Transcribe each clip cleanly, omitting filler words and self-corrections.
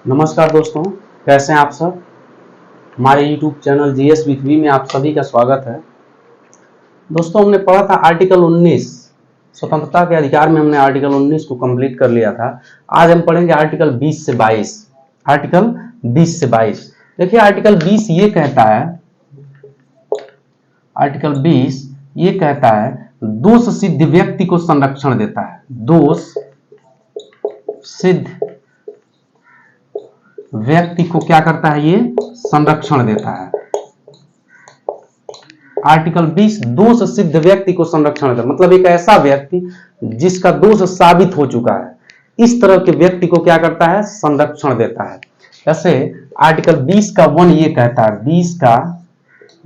नमस्कार दोस्तों, कैसे हैं आप सब। हमारे YouTube channel GS with V में आप सभी का स्वागत है। दोस्तों, हमने पढ़ा था आर्टिकल 19 स्वतंत्रता के अधिकार में। हमने आर्टिकल 19 को कंप्लीट कर लिया था। आज हम पढ़ेंगे आर्टिकल 20 से 22। आर्टिकल 20 से 22 देखिए, आर्टिकल 20 ये कहता है, आर्टिकल 20 ये कहता है दोष सिद्ध व्यक्ति को संरक्षण देता है। दोष सिद्ध व्यक्ति को क्या करता है, ये संरक्षण देता है। आर्टिकल 20 दोष सिद्ध व्यक्ति को संरक्षण देता है, मतलब एक ऐसा व्यक्ति जिसका दोष साबित हो चुका है, इस तरह के व्यक्ति को क्या करता है, संरक्षण देता है। जैसे आर्टिकल 20 का 1 ये कहता है, 20 का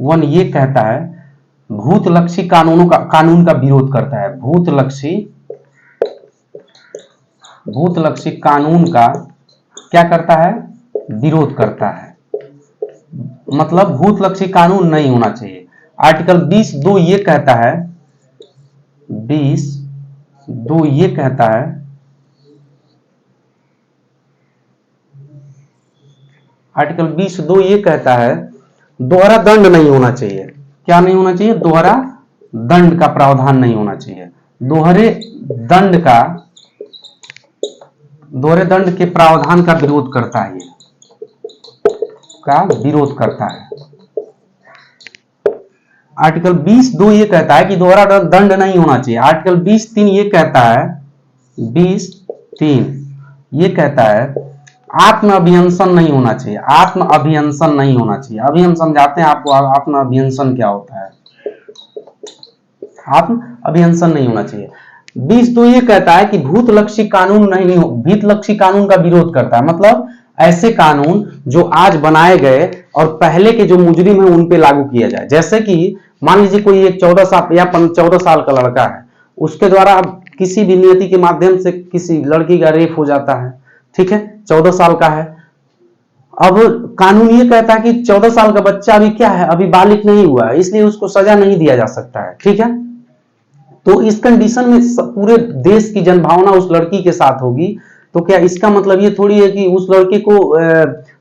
1 ये कहता है भूतलक्षी कानून का विरोध करता है। भूतलक्षी कानून का क्या करता है, विरोध करता है, मतलब भूतलक्षी कानून नहीं होना चाहिए। आर्टिकल 20(2) ये कहता है, 20(2) ये कहता है आर्टिकल 20(2) ये कहता है दोहरा दंड नहीं होना चाहिए। क्या नहीं होना चाहिए, दोहरा दंड का प्रावधान नहीं होना चाहिए। दोहरे दंड के प्रावधान का विरोध करता है, आर्टिकल 20(2) ये कहता है कि दोहरा दंड नहीं होना चाहिए। आर्टिकल 20(3) ये कहता है, 20(3) ये कहता है आत्म अभिहंसन नहीं होना चाहिए। आत्म अभिहंसन नहीं होना चाहिए। अभी हम समझाते हैं आपको आत्म अभिहंसन क्या होता है। आत्म अभिहंसन नहीं होना चाहिए। 20(2) ये कहता है कि भूतलक्षी कानून भूतलक्षी कानून का विरोध करता है, मतलब ऐसे कानून जो आज बनाए गए और पहले के जो मुजरिम है उन पे लागू किया जाए। जैसे कि मान लीजिए कोई एक 14 साल या 14 साल का लड़का है, उसके द्वारा किसी भी नियति के माध्यम से किसी लड़की का रेप हो जाता है, ठीक है, 14 साल का है। अब कानून ये कहता है कि 14 साल का बच्चा अभी क्या है, अभी बालिग नहीं हुआ है, इसलिए उसको सजा नहीं दिया जा सकता है, ठीक है। तो इस कंडीशन में पूरे देश की जनभावना उस लड़की के साथ होगी, तो क्या इसका मतलब ये थोड़ी है कि उस लड़के को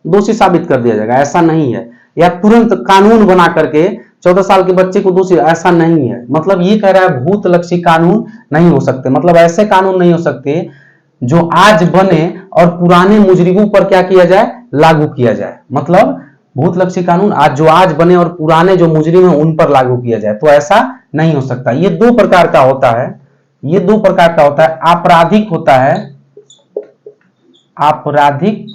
दोषी साबित कर दिया जाएगा, ऐसा नहीं है। या तुरंत कानून बना करके 14 साल के बच्चे को दोषी, ऐसा नहीं है। मतलब ये कह रहा है भूतलक्षी कानून नहीं हो सकते, मतलब ऐसे कानून नहीं हो सकते जो आज बने और पुराने मुजरिमों पर क्या किया जाए, लागू किया जाए। मतलब भूतलक्षी कानून आज बने और पुराने जो मुजरिम है उन पर लागू किया जाए, तो ऐसा नहीं हो सकता। ये दो प्रकार का होता है, आपराधिक होता है, आपराधिक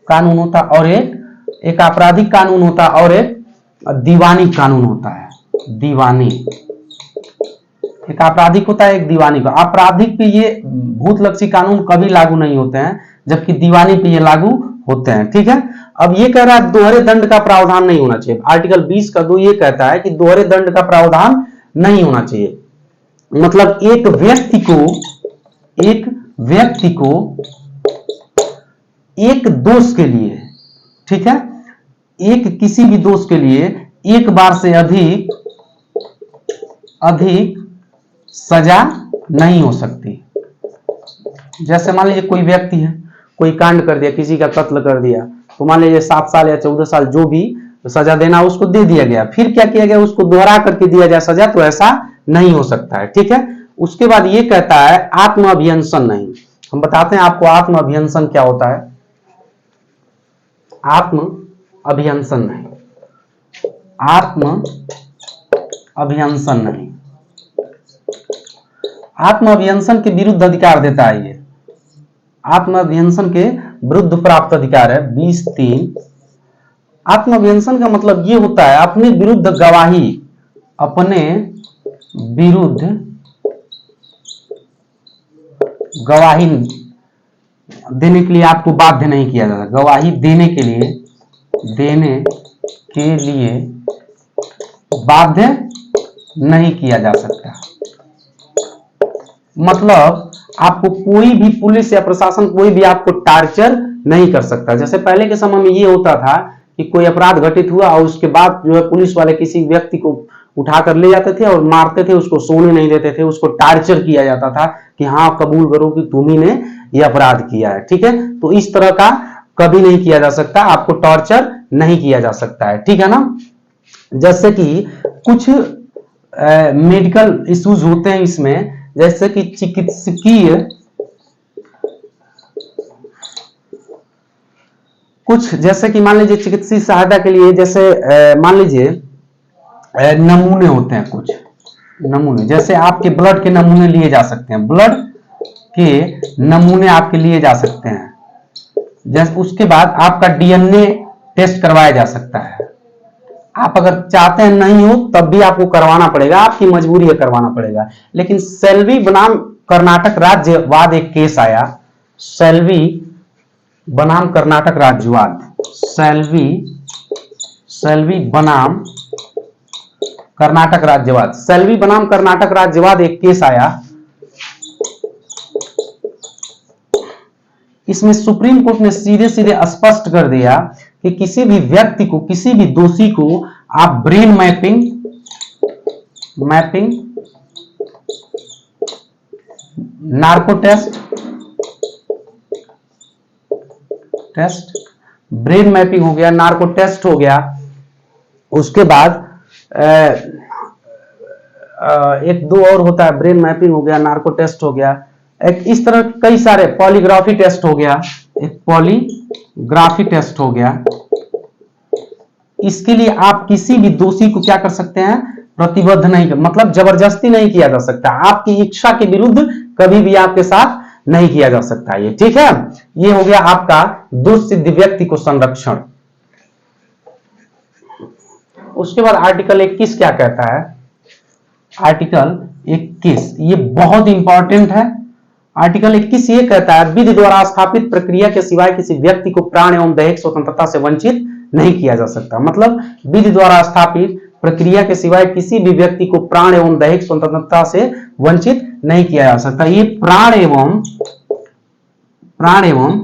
कानून होता है, और एक आपराधिक कानून होता है और एक दीवानी कानून होता है। दीवानी एक आपराधिक होता है, एक दीवानी का। आपराधिक पे ये भूतलक्षी कानून कभी लागू नहीं होते हैं, जबकि दीवानी पे ये लागू होते हैं, ठीक है। अब ये कह रहा है दोहरे दंड का प्रावधान नहीं होना चाहिए। आर्टिकल 20 का 2 ये कहता है कि दोहरे दंड का प्रावधान नहीं होना चाहिए। मतलब एक व्यक्ति को एक दोष के लिए, ठीक है, किसी भी दोष के लिए एक बार से अधिक सजा नहीं हो सकती। जैसे मान लीजिए कोई व्यक्ति है, कोई कांड कर दिया, किसी का कत्ल कर दिया, तो मान लीजिए 7 साल या 14 साल जो भी सजा देना उसको दे दिया गया, फिर क्या किया गया, उसको दोहरा करके दिया जाए सजा, तो ऐसा नहीं हो सकता है, ठीक है। उसके बाद ये कहता है आत्म अभिहंसन नहीं। हम बताते हैं आपको आत्म अभिहंसन क्या होता है। आत्म अभिहंसन नहीं, आत्म अभिहंसन नहीं, आत्म अभिहंसन के विरुद्ध अधिकार देता है। ये आत्म अभिहंसन के विरुद्ध प्राप्त अधिकार है 20(3). आत्म अभिहंसन का मतलब ये होता है अपने विरुद्ध गवाही देने के लिए आपको बाध्य नहीं किया जाता। गवाही देने के लिए बाध्य नहीं किया जा सकता। मतलब आपको कोई भी पुलिस या प्रशासन कोई भी आपको टार्चर नहीं कर सकता। जैसे पहले के समय में ये होता था कि कोई अपराध घटित हुआ और उसके बाद जो है पुलिस वाले किसी व्यक्ति को उठाकर ले जाते थे और मारते थे, उसको सोने नहीं देते थे, उसको टार्चर किया जाता था कि हाँ कबूल करो कि तुम ही ने ये अपराध किया है, ठीक है। तो इस तरह का कभी नहीं किया जा सकता, आपको टॉर्चर नहीं किया जा सकता है, ठीक है ना। जैसे कि कुछ मेडिकल इश्यूज होते हैं इसमें, जैसे कि चिकित्सकीय कुछ, जैसे कि मान लीजिए चिकित्सीय सहायता के लिए, जैसे मान लीजिए नमूने होते हैं, कुछ नमूने, जैसे आपके ब्लड के नमूने लिए जा सकते हैं, ब्लड के नमूने आपके लिए जा सकते हैं। जैसे उसके बाद आपका डीएनए टेस्ट करवाया जा सकता है। आप अगर चाहते हैं नहीं हो तब भी आपको करवाना पड़ेगा, आपकी मजबूरी है, करवाना पड़ेगा। लेकिन सेल्वी बनाम कर्नाटक राज्यवाद एक केस आया, सेल्वी बनाम कर्नाटक राज्यवाद, सेल्वी बनाम कर्नाटक राज्यवाद, सेल्वी बनाम कर्नाटक राज्यवाद एक केस आया। इसमें सुप्रीम कोर्ट ने सीधे सीधे स्पष्ट कर दिया कि किसी भी व्यक्ति को, किसी भी दोषी को आप brain mapping narco test, brain mapping हो गया, नार्को टेस्ट हो गया, उसके बाद एक दो और होता है, ब्रेन मैपिंग हो गया, नार्को टेस्ट हो गया, एक इस तरह कई सारे, पॉलीग्राफी टेस्ट हो गया, एक पॉलीग्राफी टेस्ट हो गया। इसके लिए आप किसी भी दोषी को क्या कर सकते हैं, प्रतिबद्ध नहीं कर, मतलब जबरदस्ती नहीं किया जा सकता, आपकी इच्छा के विरुद्ध कभी भी आपके साथ नहीं किया जा सकता, ये ठीक है। ये हो गया आपका दुष्सिद्ध व्यक्ति को संरक्षण। उसके बाद आर्टिकल 21 क्या कहता है, आर्टिकल 21 ये बहुत इंपॉर्टेंट है। आर्टिकल 21 ये कहता है विधि द्वारा स्थापित प्रक्रिया के सिवाय किसी व्यक्ति को प्राण एवं दैहिक स्वतंत्रता से वंचित नहीं किया जा सकता। मतलब विधि द्वारा स्थापित प्रक्रिया के सिवाय किसी भी व्यक्ति को प्राण एवं दैहिक स्वतंत्रता से वंचित नहीं किया जा सकता। ये प्राण एवं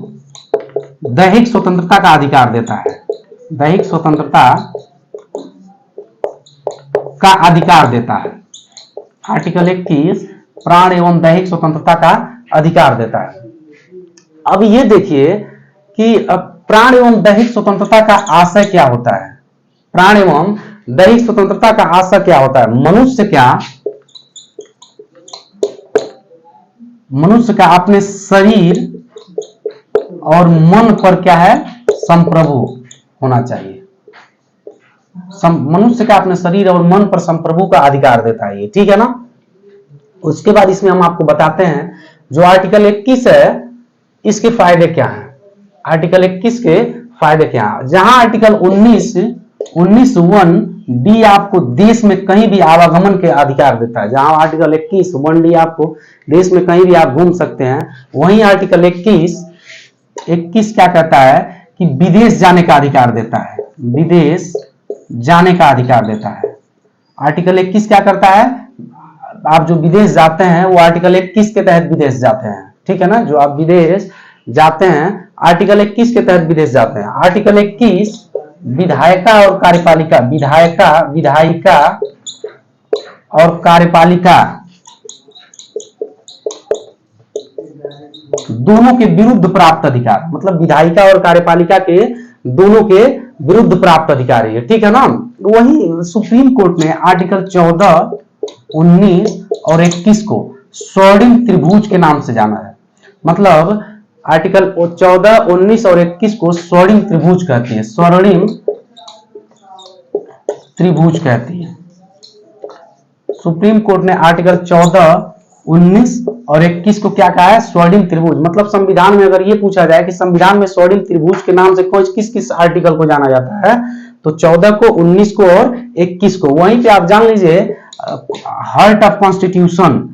दैहिक स्वतंत्रता का अधिकार देता है, दैहिक स्वतंत्रता का अधिकार देता है। आर्टिकल 21 प्राण एवं दैहिक स्वतंत्रता का अधिकार देता है। अब ये देखिए कि प्राण एवं दैहिक स्वतंत्रता का आशय क्या होता है, प्राण एवं दैहिक स्वतंत्रता का आशय क्या होता है, मनुष्य का अपने शरीर और मन पर क्या है, संप्रभु होना चाहिए। मनुष्य का अपने शरीर और मन पर संप्रभु का अधिकार देता है ये, ठीक है ना। उसके बाद इसमें हम आपको बताते हैं जो आर्टिकल 21 है इसके फायदे क्या हैं। आर्टिकल 21 के फायदे क्या हैं, जहां आर्टिकल 19(1)(d) आपको देश में कहीं भी आवागमन के अधिकार देता है, जहां आर्टिकल 21(1)(d) आपको देश में कहीं भी आप घूम सकते हैं, वहीं आर्टिकल 21 क्या कहता है कि विदेश जाने का अधिकार देता है, विदेश जाने का अधिकार देता है। आर्टिकल 21 क्या करता है, आप जो विदेश जाते हैं वो आर्टिकल 21 के तहत विदेश जाते हैं, ठीक है ना। जो आप विदेश जाते हैं आर्टिकल 21 के तहत विदेश जाते हैं। आर्टिकल 21 विधायिका और कार्यपालिका, विधायिका और कार्यपालिका दोनों के विरुद्ध प्राप्त अधिकार, मतलब विधायिका और कार्यपालिका के दोनों के विरुद्ध प्राप्त अधिकार है, ठीक है ना। वही सुप्रीम कोर्ट ने आर्टिकल 14, 19 और 21 को स्वर्णिम त्रिभुज के नाम से जाना है। मतलब आर्टिकल 14, 19 और 21 को स्वर्णिम त्रिभुज कहती है, स्वर्णिम त्रिभुज कहती है। सुप्रीम कोर्ट ने आर्टिकल 14, 19 और 21 को क्या कहा है, स्वर्णिम त्रिभुज। मतलब संविधान में अगर ये पूछा जाए कि संविधान में स्वर्णिम त्रिभुज के नाम से किस किस आर्टिकल को जाना जाता है, तो 14 को, 19 को और 21 को। वहीं पे आप जान लीजिए हार्ट ऑफ कॉन्स्टिट्यूशन,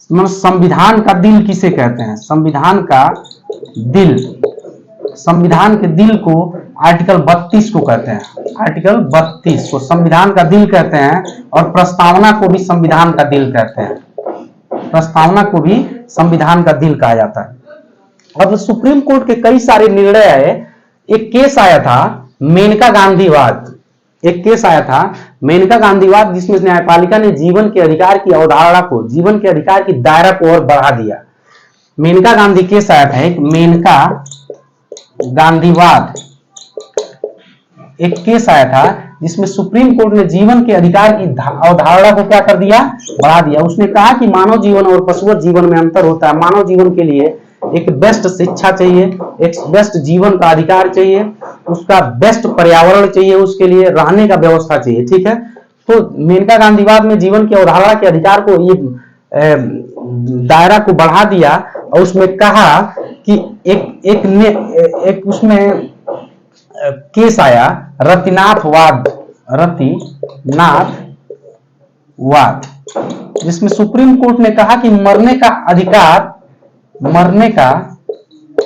मतलब संविधान का दिल किसे कहते हैं, संविधान का दिल, संविधान के दिल को आर्टिकल 32 को कहते हैं, आर्टिकल 32 को संविधान का दिल कहते हैं। और प्रस्तावना को भी संविधान का दिल कहते हैं, प्रस्तावना को भी संविधान का दिल कहा जाता है। अब सुप्रीम कोर्ट के कई सारे निर्णय आए। एक केस आया था मेनका गांधीवाद, एक केस आया था मेनका गांधीवाद, जिसमें न्यायपालिका ने जीवन के अधिकार की अवधारणा को, जीवन के अधिकार की दायरा को और बढ़ा दिया। मेनका गांधी केस आया था, एक मेनका गांधीवाद एक केस आया था जिसमें सुप्रीम कोर्ट ने जीवन के अधिकार की अवधारणा को क्या कर दिया, बढ़ा दिया। उसने कहा कि मानव जीवन और पशुवत जीवन में अंतर होता है। मानव जीवन के लिए एक बेस्ट शिक्षा चाहिए, एक बेस्ट जीवन का अधिकार चाहिए, उसका बेस्ट पर्यावरण चाहिए, उसके लिए रहने का व्यवस्था चाहिए। ठीक है, तो मेनका गांधीवाद में जीवन की अवधारणा के अधिकार को ये दायरा को बढ़ा दिया और उसमें कहा कि एक उसमें केस आया रतिनाथवाद, जिसमें सुप्रीम कोर्ट ने कहा कि मरने का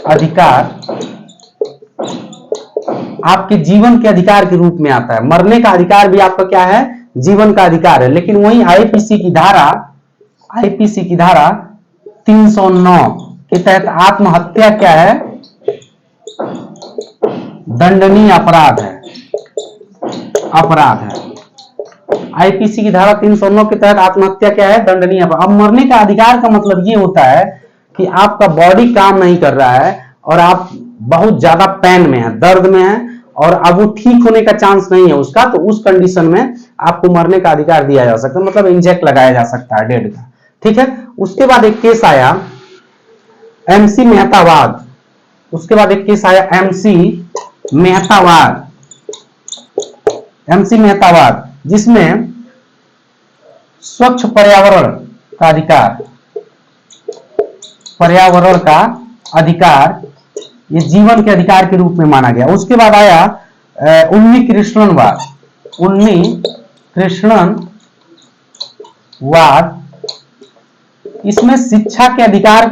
अधिकार आपके जीवन के अधिकार के रूप में आता है। मरने का अधिकार भी आपका क्या है, जीवन का अधिकार है। लेकिन वही आईपीसी की धारा 309 के तहत आत्महत्या क्या है, दंडनीय अपराध है। आईपीसी की धारा 309 के तहत आत्महत्या क्या है, दंडनीय अपराध। अब मरने का अधिकार का मतलब ये होता है कि आपका बॉडी काम नहीं कर रहा है और आप बहुत ज्यादा पेन में है, दर्द में है, और अब वो ठीक होने का चांस नहीं है उसका, तो उस कंडीशन में आपको मरने का अधिकार दिया जा सकता है, मतलब इंजेक्ट लगाया जा सकता है डेड का। ठीक है, उसके बाद एक केस आया एमसी मेहतावाद, जिसमें स्वच्छ पर्यावरण का अधिकार ये जीवन के अधिकार के रूप में माना गया। उसके बाद आया उन्नी कृष्णनवाद, इसमें शिक्षा के अधिकार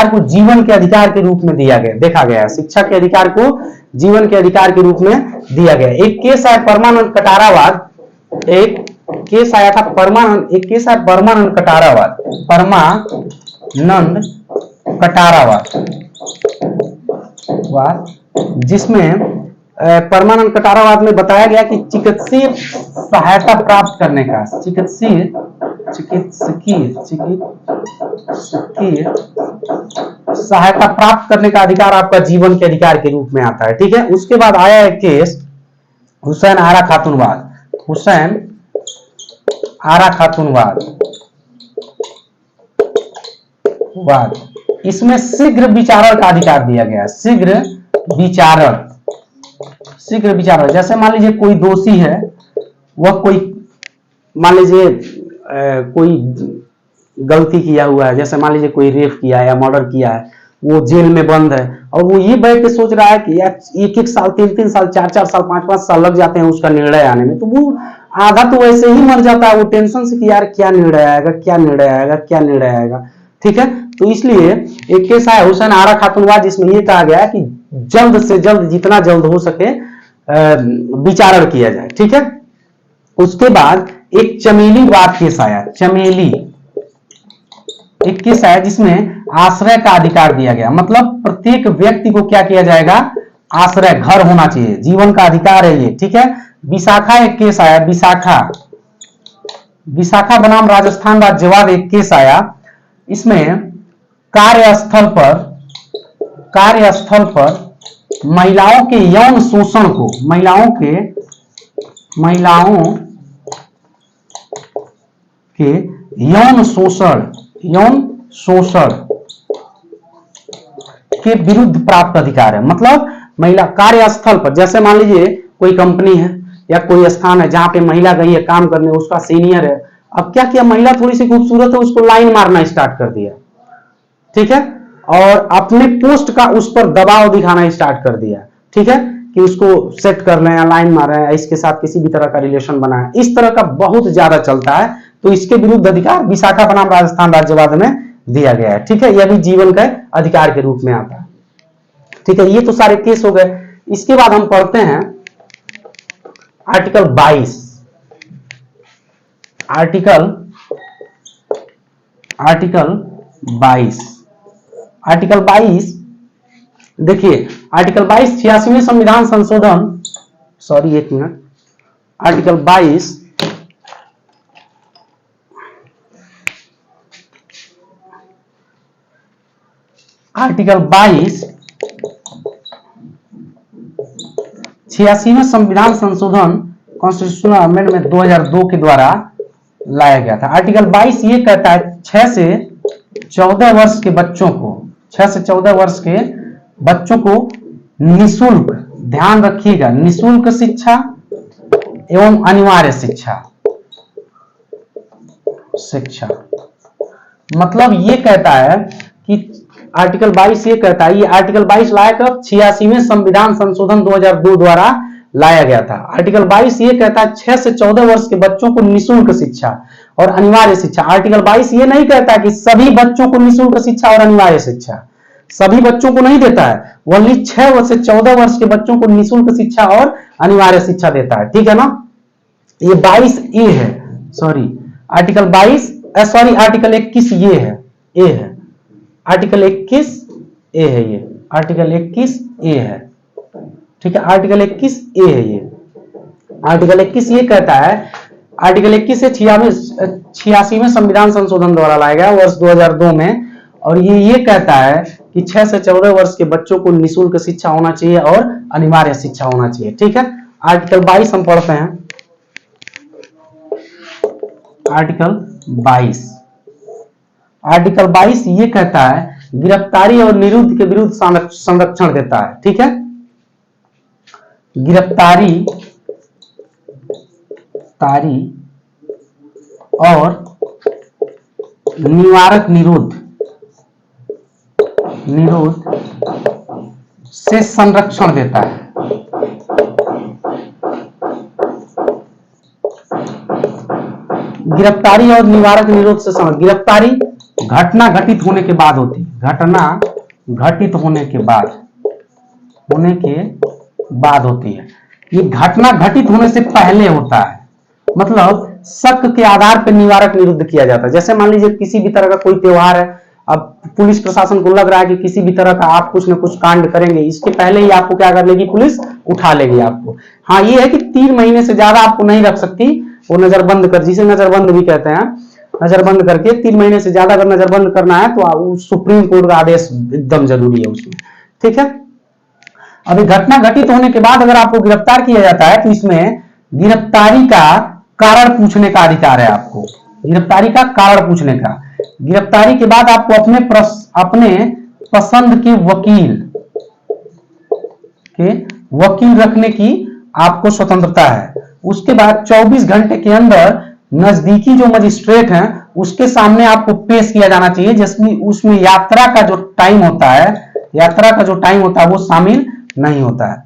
को जीवन के अधिकार के रूप में देखा गया। शिक्षा के अधिकार को जीवन के अधिकार के रूप में दिया गया। एक केस आया परमानंद कटारावाद, जिसमें परमानंद कटारावाद में बताया गया कि चिकित्सीय सहायता प्राप्त करने का अधिकार आपका जीवन के अधिकार के रूप में आता है। ठीक है, उसके बाद आया एक केस हुसैन आरा खातूनवाद, इसमें शीघ्र विचारण का अधिकार दिया गया। शीघ्र विचारण, जैसे मान लीजिए कोई दोषी है, वह कोई मान लीजिए कोई गलती किया हुआ है, जैसे मान लीजिए कोई रेप किया है या मर्डर किया है, वो जेल में बंद है और वो ये बैठ के सोच रहा है कि यार 1-1 साल 3-3 साल 4-4 साल 5-5 साल लग जाते हैं उसका निर्णय आने में, तो वो आधा तो वैसे ही मर जाता है वो टेंशन से कि यार क्या निर्णय आएगा। ठीक है, तो इसलिए एक केस आया हुसैन आरा खातूनवाद, जिसमें यह कहा गया कि जल्द से जल्द, जितना जल्द हो सके विचारण किया जाए। ठीक है, उसके बाद एक चमेलीवाद केस आया, एक केस आया जिसमें आश्रय का अधिकार दिया गया। मतलब प्रत्येक व्यक्ति को क्या किया जाएगा, आश्रय, घर होना चाहिए, जीवन का अधिकार है ये। ठीक है, विशाखा एक केस आया, विशाखा बनाम राजस्थान राज्यवाद एक केस आया। इसमें कार्यस्थल पर महिलाओं के यौन शोषण को, महिलाओं के यौन शोषण के विरुद्ध प्राप्त अधिकार है। मतलब महिला कार्यस्थल पर, जैसे मान लीजिए कोई कंपनी है या कोई स्थान है जहां पे महिला गई है काम करने, उसका सीनियर है, अब क्या किया, महिला थोड़ी सी खूबसूरत है, उसको लाइन मारना स्टार्ट कर दिया। ठीक है, और अपने पोस्ट का उस पर दबाव दिखाना स्टार्ट कर दिया। ठीक है, कि उसको सेट कर रहे हैं, लाइन मार रहे हैं, इसके साथ किसी भी तरह का रिलेशन बना है, इस तरह का बहुत ज्यादा चलता है। तो इसके विरुद्ध अधिकार विशाखा बनाम राजस्थान राज्यवाद में दिया गया है। ठीक है, यह भी जीवन का अधिकार के रूप में आता है। ठीक है, ये तो सारे केस हो गए। इसके बाद हम पढ़ते हैं आर्टिकल 22। देखिए आर्टिकल 22 86वें संविधान संशोधन, सॉरी एक मिनट, आर्टिकल 22 आर्टिकल 22 86वें संविधान संशोधन कॉन्स्टिट्यूशनल अमेंडमेंट 2002 के द्वारा लाया गया था। आर्टिकल 22 ये कहता है 6 से 14 वर्ष के बच्चों को, 6 से 14 वर्ष के बच्चों को निःशुल्क, ध्यान रखिएगा, निःशुल्क शिक्षा एवं अनिवार्य शिक्षा मतलब ये कहता है कि आर्टिकल 22 ये कहता है, ये आर्टिकल 22 लाया कब? 86वें संविधान संशोधन 2002 द्वारा लाया गया था। आर्टिकल 22 ये कहता है 6 से 14 वर्ष के बच्चों को निःशुल्क शिक्षा और अनिवार्य शिक्षा। आर्टिकल 22 ये नहीं कहता कि सभी बच्चों को निःशुल्क शिक्षा और अनिवार्य शिक्षा, सभी बच्चों को नहीं देता है, ओनली 6 से 14 वर्ष के बच्चों को निःशुल्क शिक्षा और अनिवार्य शिक्षा देता है। ठीक है ना? ये 22A है, सॉरी आर्टिकल 22 सॉरी आर्टिकल 21 ये है, ए है, आर्टिकल 21 ए है, ये आर्टिकल 21 ए है। ठीक है, आर्टिकल 21 ए है ये। आर्टिकल 21 ये कहता है, आर्टिकल 21 से 86वें संविधान संशोधन द्वारा लाया गया वर्ष 2002 में, और ये कहता है कि 6 से 14 वर्ष के बच्चों को निःशुल्क शिक्षा होना चाहिए और अनिवार्य शिक्षा होना चाहिए। ठीक है, आर्टिकल 22 हम पढ़ते हैं। आर्टिकल 22 ये कहता है गिरफ्तारी और निरुद्ध के विरुद्ध संरक्षण देता है। ठीक है, गिरफ्तारी और निवारक निरोध से संरक्षण देता है। गिरफ्तारी और निवारक निरोध से संरक्षण। गिरफ्तारी घटना घटित होने के बाद होती है, घटना घटित होने के बाद होती है। ये घटना घटित होने से पहले होता है, मतलब शक के आधार पर निवारक निरुद्ध किया जाता है। जैसे मान लीजिए किसी भी तरह का कोई त्योहार है, अब पुलिस प्रशासन को लग रहा है कि किसी भी तरह का आप कुछ न कुछ कांड करेंगे, इसके पहले ही आपको क्या कर लेगी? पुलिस उठा लेगी आपको। हाँ, ये है कि 3 महीने से ज्यादा आपको नहीं रख सकती, वो नजरबंद कर, जिसे नजरबंद भी कहते हैं, नजरबंद करके 3 महीने से ज्यादा अगर नजरबंद करना है तो सुप्रीम कोर्ट का आदेश एकदम जरूरी है उसमें। ठीक है, अभी घटना घटित होने के बाद अगर आपको गिरफ्तार किया जाता है तो इसमें गिरफ्तारी का कारण पूछने का अधिकार है आपको, गिरफ्तारी का कारण पूछने का। गिरफ्तारी के बाद आपको अपने पसंद के वकील रखने की आपको स्वतंत्रता है। उसके बाद 24 घंटे के अंदर नजदीकी जो मजिस्ट्रेट हैं उसके सामने आपको पेश किया जाना चाहिए, जिसमें उसमें यात्रा का जो टाइम होता है वो शामिल नहीं होता है।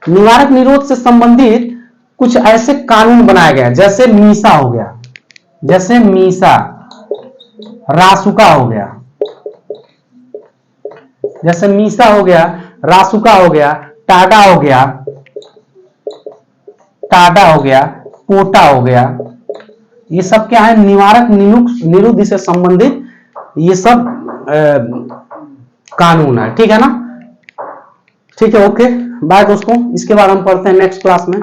निवारक निरोध से संबंधित कुछ ऐसे कानून बनाए गए जैसे मीसा हो गया, जैसे मीसा, रासुका हो गया, जैसे मीसा हो गया, रासुका हो गया, टाडा हो गया, पोटा हो गया। ये सब क्या है? निवारक निरुद्ध से संबंधित ये सब कानून है। ठीक है ना? ठीक है, ओके बाय दोस्तों। इसके बाद हम पढ़ते हैं नेक्स्ट क्लास में।